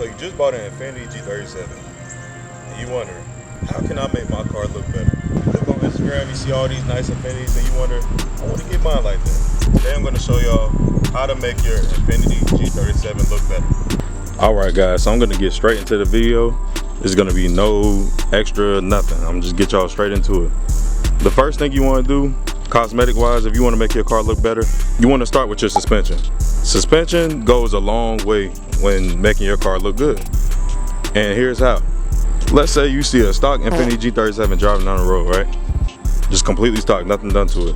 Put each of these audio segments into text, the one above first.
you just bought an Infiniti G37, and you wonder, how can I make my car look better? You look on Instagram, you see all these nice Infinitis, and you wonder, I want to get mine like that. Today I'm going to show y'all how to make your Infiniti G37 look better. Alright guys, so I'm going to get straight into the video. There's going to be no extra nothing. I'm just get y'all straight into it. The first thing you want to do, cosmetic wise, if you want to make your car look better, you want to start with your suspension. Suspension goes a long way when making your car look good. And here's how. Let's say you see a stock Infiniti G37 driving down the road, right? Just completely stock, nothing done to it.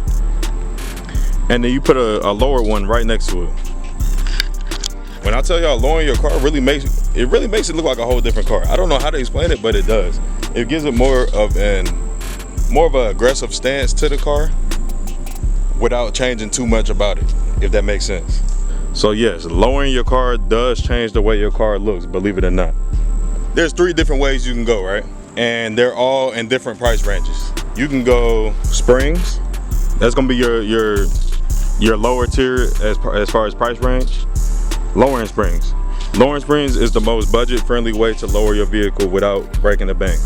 And then you put a lower one right next to it. When I tell y'all lowering your car really makes it look like a whole different car. I don't know how to explain it, but it does. It gives it more of an aggressive stance to the car without changing too much about it, if that makes sense. So yes, lowering your car does change the way your car looks, believe it or not. There's 3 different ways you can go, right? And they're all in different price ranges. You can go springs. That's gonna be your lower tier as far as price range. Lowering springs. Lowering springs is the most budget-friendly way to lower your vehicle without breaking the bank.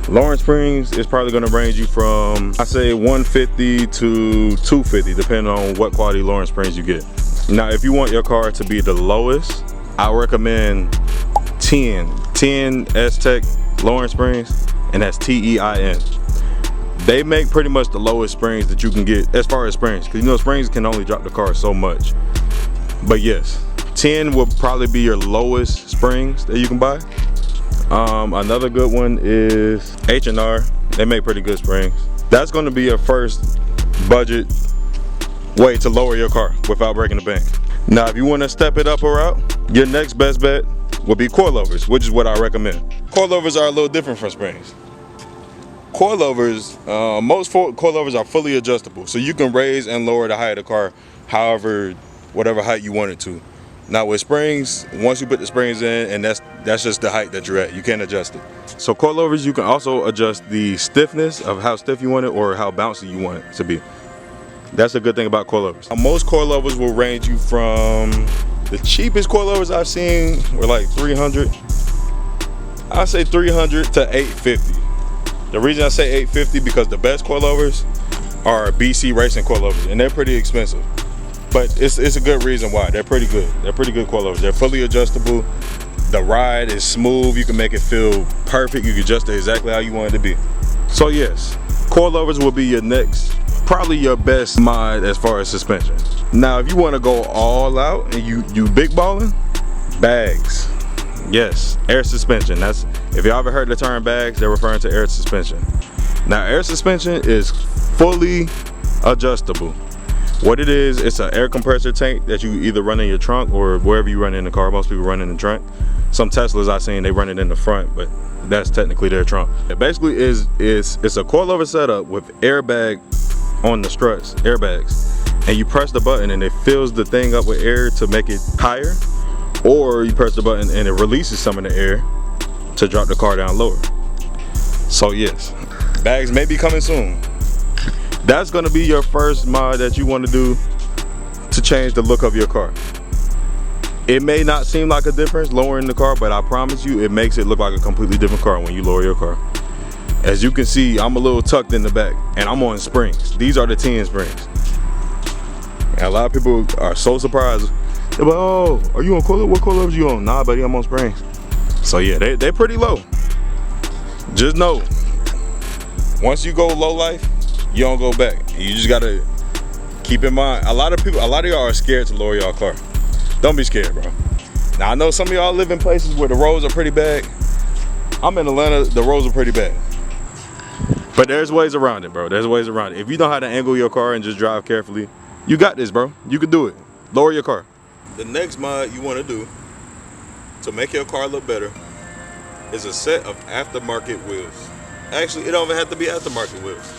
Lowering springs is probably gonna range you from, I say, $150 to $250, depending on what quality lowering springs you get. Now, if you want your car to be the lowest, I recommend 10 S-Tech lowering springs, and that's TEIN. They make pretty much the lowest springs that you can get as far as springs, because you know springs can only drop the car so much. But yes, 10 will probably be your lowest springs that you can buy. Another good one is H&R. They make pretty good springs. That's going to be your first budget way to lower your car without breaking the bank. Now, if you want to step it up a route, your next best bet would be coilovers, which is what I recommend. Coilovers are a little different from springs. Coilovers, most coilovers are fully adjustable, so you can raise and lower the height of the car whatever height you want it to. Now with springs, once you put the springs in, and that's just the height that you're at, you can't adjust it. So coilovers, you can also adjust the stiffness of how stiff you want it or how bouncy you want it to be. That's a good thing about coilovers. Most coilovers will range you from, the cheapest coilovers I've seen were like 300. I say 300 to 850. The reason I say 850 because the best coilovers are BC Racing coilovers, and they're pretty expensive. But it's a good reason why. They're pretty good. They're pretty good coilovers. They're fully adjustable. The ride is smooth. You can make it feel perfect. You can adjust it exactly how you want it to be. So yes, coilovers will be your next, probably your best mod as far as suspension. Now, if you want to go all out and you big balling, bags. Yes, air suspension. That's, if you ever heard the term bags, they're referring to air suspension. Now, air suspension is fully adjustable. What it is, it's an air compressor tank that you either run in your trunk or wherever you run in the car. Most people run in the trunk. Some Teslas I've seen, they run it in the front, but that's technically their trunk. It basically it's a coilover setup with airbag on the struts, airbags. And you press the button and it fills the thing up with air to make it higher. Or you press the button and it releases some of the air to drop the car down lower. So yes, bags may be coming soon. That's gonna be your first mod that you want to do to change the look of your car. It may not seem like a difference lowering the car, but I promise you it makes it look like a completely different car when you lower your car. As you can see, I'm a little tucked in the back and I'm on springs. These are the 10 springs. And a lot of people are so surprised. They're like, oh, are you on coilover? What coilovers you on? Nah, buddy, I'm on springs. So yeah, they're pretty low. Just know, once you go low life, you don't go back. You just gotta keep in mind, a lot of y'all are scared to lower y'all car. Don't be scared, bro. Now I know some of y'all live in places where the roads are pretty bad. I'm in Atlanta, the roads are pretty bad. But there's ways around it, bro. There's ways around it. If you know how to angle your car and just drive carefully, you got this, bro. You can do it. Lower your car. The next mod you want to do to make your car look better is a set of aftermarket wheels. Actually, it don't even have to be aftermarket wheels.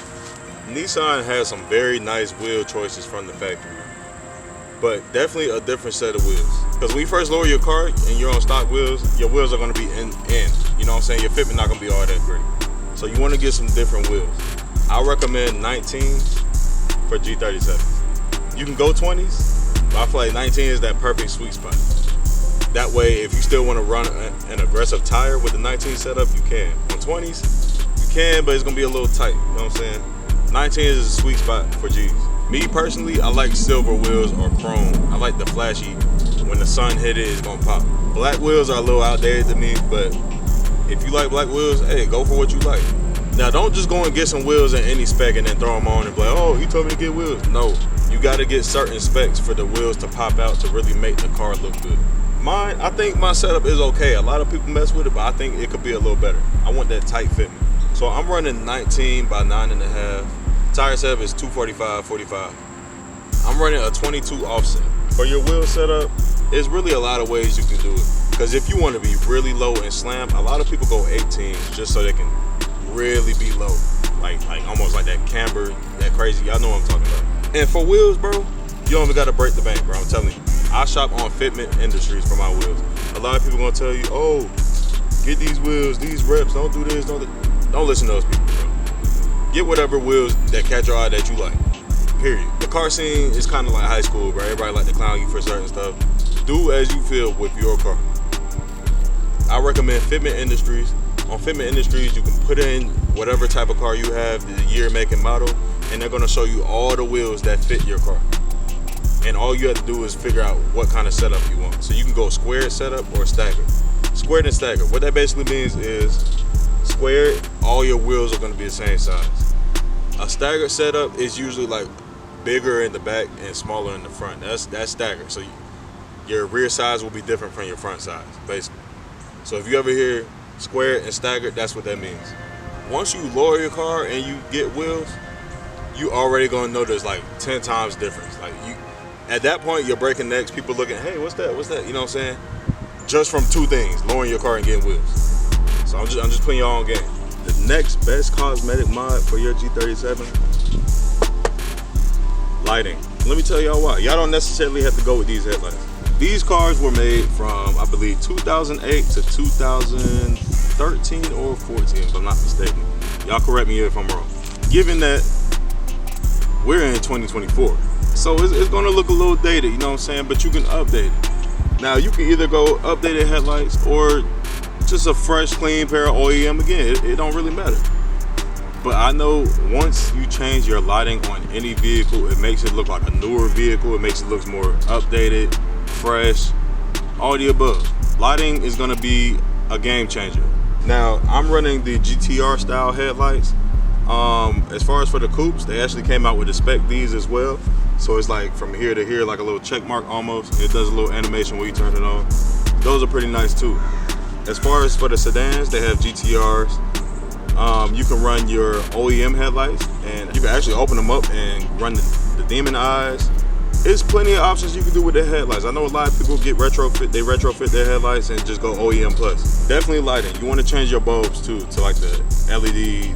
Nissan has some very nice wheel choices from the factory, but definitely a different set of wheels. Because when you first lower your car and you're on stock wheels, your wheels are going to be in. You know what I'm saying? Your fitment not going to be all that great. So you want to get some different wheels. I recommend 19s for G37. You can go 20s, but I feel like 19 is that perfect sweet spot. That way, if you still want to run an aggressive tire with the 19 setup, you can. On 20s, you can, but it's gonna be a little tight. You know what I'm saying? 19 is a sweet spot for G's. Me personally, I like silver wheels or chrome. I like the flashy. When the sun hit it, it's gonna pop. Black wheels are a little outdated to me, but if you like black wheels, hey, go for what you like. Now, don't just go and get some wheels in any spec and then throw them on and be like, oh, he told me to get wheels. No, you gotta get certain specs for the wheels to pop out to really make the car look good. Mine, I think my setup is okay. A lot of people mess with it, but I think it could be a little better. I want that tight fitment. So I'm running 19 by 9.5. Tire setup is 245/45. I'm running a 22 offset. For your wheel setup, there's really a lot of ways you can do it. Because if you want to be really low and slam, a lot of people go 18 just so they can really be low. Like almost like that camber, that crazy, y'all know what I'm talking about. And for wheels, bro, you don't even gotta break the bank, bro, I'm telling you. I shop on Fitment Industries for my wheels. A lot of people gonna tell you, oh, get these wheels, these reps, don't do this, don't listen to those people, bro. Get whatever wheels that catch your eye that you like, period. The car scene is kind of like high school, bro. Everybody like to clown you for certain stuff. Do as you feel with your car. I recommend Fitment Industries. On Fitment Industries, you can put in whatever type of car you have, the year, make, and model, and they're gonna show you all the wheels that fit your car. And all you have to do is figure out what kind of setup you want. So you can go squared setup or staggered. Squared and staggered. What that basically means is squared, all your wheels are gonna be the same size. A staggered setup is usually like bigger in the back and smaller in the front. That's staggered. So your rear size will be different from your front size, basically. So if you ever hear squared and staggered, that's what that means. Once you lower your car and you get wheels, you already gonna notice like 10 times difference. Like at that point, you're breaking necks. People looking, hey, what's that? What's that? You know what I'm saying? Just from two things: lowering your car and getting wheels. So I'm just putting y'all on game. The next best cosmetic mod for your G37, lighting. Let me tell y'all why. Y'all don't necessarily have to go with these headlights. These cars were made from, I believe, 2008 to 2013 or 14, if I'm not mistaken. Y'all correct me if I'm wrong. Given that we're in 2024, so it's gonna look a little dated, you know what I'm saying? But you can update it. Now, you can either go updated headlights or just a fresh, clean pair of OEM. Again, it don't really matter. But I know once you change your lighting on any vehicle, it makes it look like a newer vehicle. It makes it look more updated, fresh, all the above. Lighting is gonna be a game changer. Now, I'm running the GTR style headlights. As far as for the coupes, they actually came out with the spec Ds as well. So it's like from here to here, like a little check mark almost. It does a little animation when you turn it on. Those are pretty nice too. As far as for the sedans, they have GTRs. You can run your OEM headlights, and you can actually open them up and run the demon eyes. There's plenty of options you can do with the headlights. I know a lot of people get retrofit their headlights and just go OEM plus. Definitely lighting. You want to change your bulbs too to like the LED,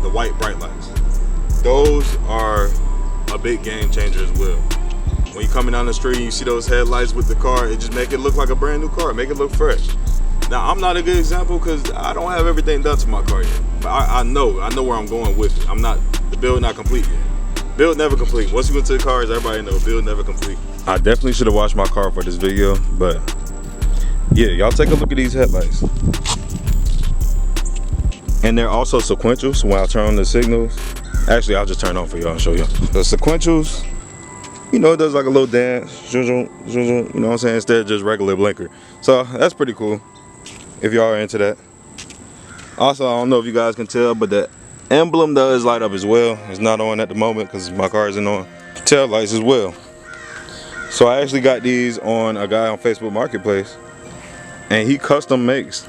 the white bright lights. Those are a big game changer as well. When you're coming down the street and you see those headlights with the car, it just make it look like a brand new car, make it look fresh. Now, I'm not a good example because I don't have everything done to my car yet. But I know where I'm going with it. The build not complete yet. Build never complete. Once you go to the cars, everybody know build never complete. I definitely should have washed my car for this video, but yeah, y'all take a look at these headlights. And they're also sequential, so when I turn on the signals, actually I'll just turn on for y'all and show you. The sequentials, you know, it does like a little dance, you know what I'm saying, instead of just regular blinker. So that's pretty cool if y'all are into that. Also, I don't know if you guys can tell, but the emblem does light up as well. It's not on at the moment because my car isn't on. Tail lights as well. So I actually got these on a guy on Facebook Marketplace, and he custom makes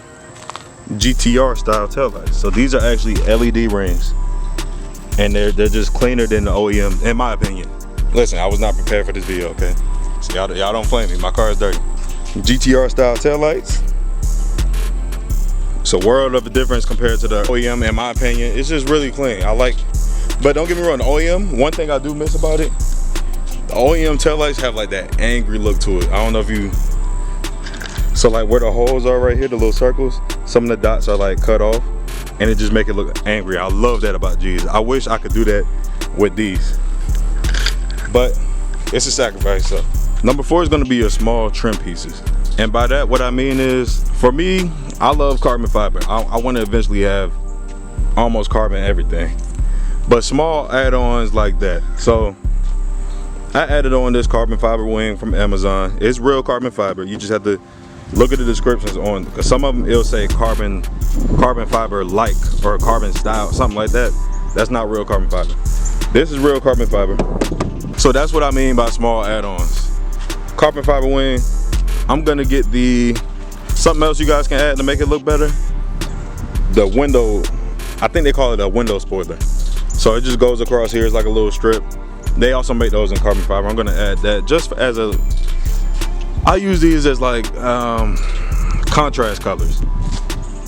GTR style tail lights. So these are actually LED rings, and they're just cleaner than the OEM, in my opinion. Listen, I was not prepared for this video, okay? So y'all don't flame me. My car is dirty. GTR style tail lights. It's a world of a difference compared to the OEM, in my opinion. It's just really clean. But don't get me wrong, the OEM, one thing I do miss about it, the OEM taillights have like that angry look to it. I don't know if you, so like where the holes are right here, the little circles, some of the dots are like cut off, and it just make it look angry. I love that about G's. I wish I could do that with these, but it's a sacrifice. So number 4 is gonna be your small trim pieces. And by that, what I mean is, for me, I love carbon fiber. I want to eventually have almost carbon everything, but small add-ons like that. So I added on this carbon fiber wing from Amazon. It's real carbon fiber. You just have to look at the descriptions on, because some of them it'll say carbon fiber like, or carbon style, something like that. That's not real carbon fiber. This is real carbon fiber. So that's what I mean by small add-ons. Carbon fiber wing. I'm gonna get something else you guys can add to make it look better. The window, I think they call it a window spoiler. So it just goes across here. It's like a little strip. They also make those in carbon fiber. I'm gonna add that just as I use these as like contrast colors.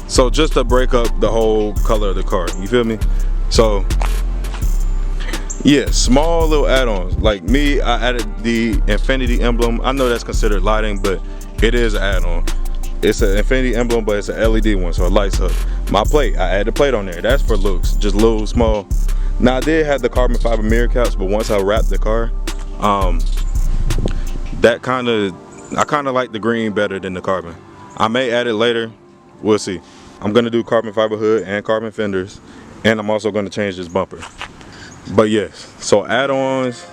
So just to break up the whole color of the car, you feel me? So yeah, small little add-ons. Like me, I added the Infiniti emblem. I know that's considered lighting, but it is an add-on. It's an Infiniti emblem, but it's an LED one, so it lights up. My plate, I added the plate on there. That's for looks, just little small. Now I did have the carbon fiber mirror caps, but once I wrapped the car, I kind of like the green better than the carbon. I may add it later, we'll see. I'm gonna do carbon fiber hood and carbon fenders, and I'm also gonna change this bumper. But yes, so add-ons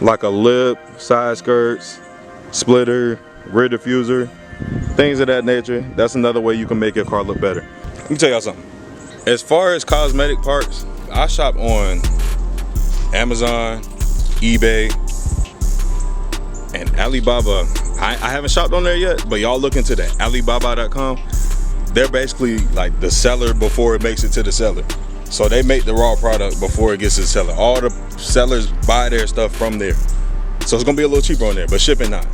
like a lip, side skirts, splitter, rear diffuser, things of that nature. That's another way you can make your car look better. Let me tell y'all something. As far as cosmetic parts, I shop on Amazon, eBay, and Alibaba. I haven't shopped on there yet, but y'all look into that, Alibaba.com. They're basically like the seller before it makes it to the seller. So they make the raw product before it gets to the seller. All the sellers buy their stuff from there. So it's gonna be a little cheaper on there, but shipping not.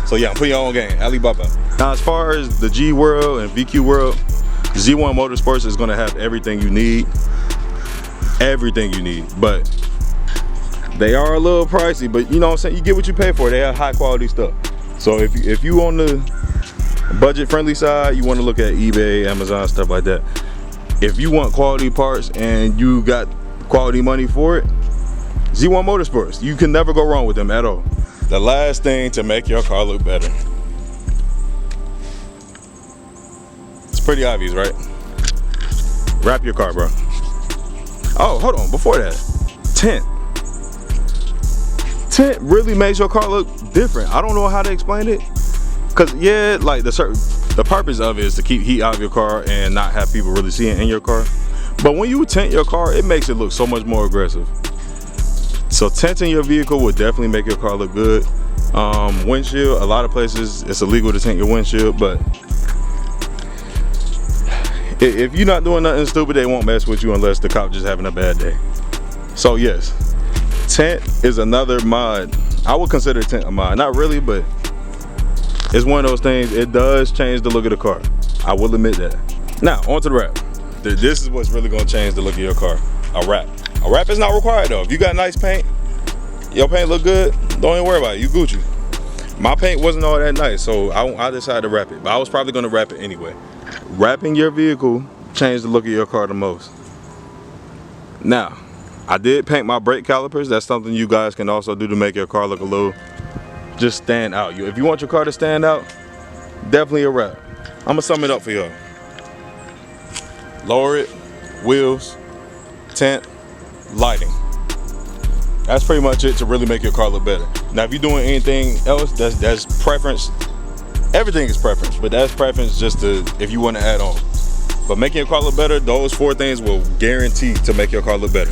So yeah, I'm putting your own game, Alibaba. Now as far as the G World and VQ World, Z1 Motorsports is gonna have everything you need. Everything you need, but they are a little pricey, but you know what I'm saying, you get what you pay for. They have high quality stuff. So if you on the budget friendly side, you want to look at eBay, Amazon, stuff like that. If you want quality parts and you got quality money for it, Z1 Motorsports, you can never go wrong with them at all. The last thing to make your car look better. It's pretty obvious, right? Wrap your car, bro. Oh, hold on, before that, tint. Tint really makes your car look different. I don't know how to explain it, cause yeah, like the purpose of it is to keep heat out of your car and not have people really see it in your car. But when you tint your car, it makes it look so much more aggressive. So tinting your vehicle will definitely make your car look good. Windshield, a lot of places it's illegal to tint your windshield, but if you're not doing nothing stupid, they won't mess with you unless the cop just having a bad day. So yes, tint is another mod. I would consider tint a mod. Not really, but it's one of those things. It does change the look of the car. I will admit that. Now, on to the wrap. This is what's really gonna change the look of your car. A wrap. A wrap is not required though. If you got nice paint, your paint look good, don't even worry about it. You Gucci. My paint wasn't all that nice, so I decided to wrap it. But I was probably gonna wrap it anyway. Wrapping your vehicle changed the look of your car the most. Now, I did paint my brake calipers. That's something you guys can also do to make your car look a little, just stand out. If you want your car to stand out, definitely a wrap. I'm gonna sum it up for y'all. Lower it, wheels, tint, lighting. That's pretty much it to really make your car look better. Now, if you're doing anything else, that's preference. Everything is preference, but that's preference just to, if you want to add on. But making your car look better, those 4 things will guarantee to make your car look better.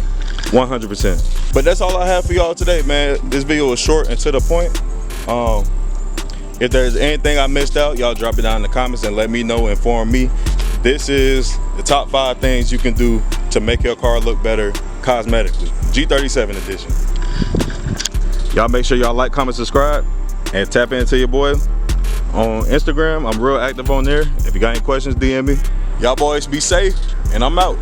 100%. But that's all I have for y'all today, man. This video was short and to the point. If there's anything I missed out, y'all drop it down in the comments and let me know, inform me. This is the top 5 things you can do to make your car look better cosmetically. G37 edition. Y'all make sure y'all like, comment, subscribe, and tap into your boy on Instagram. I'm real active on there. If you got any questions, DM me. Y'all boys be safe, and I'm out.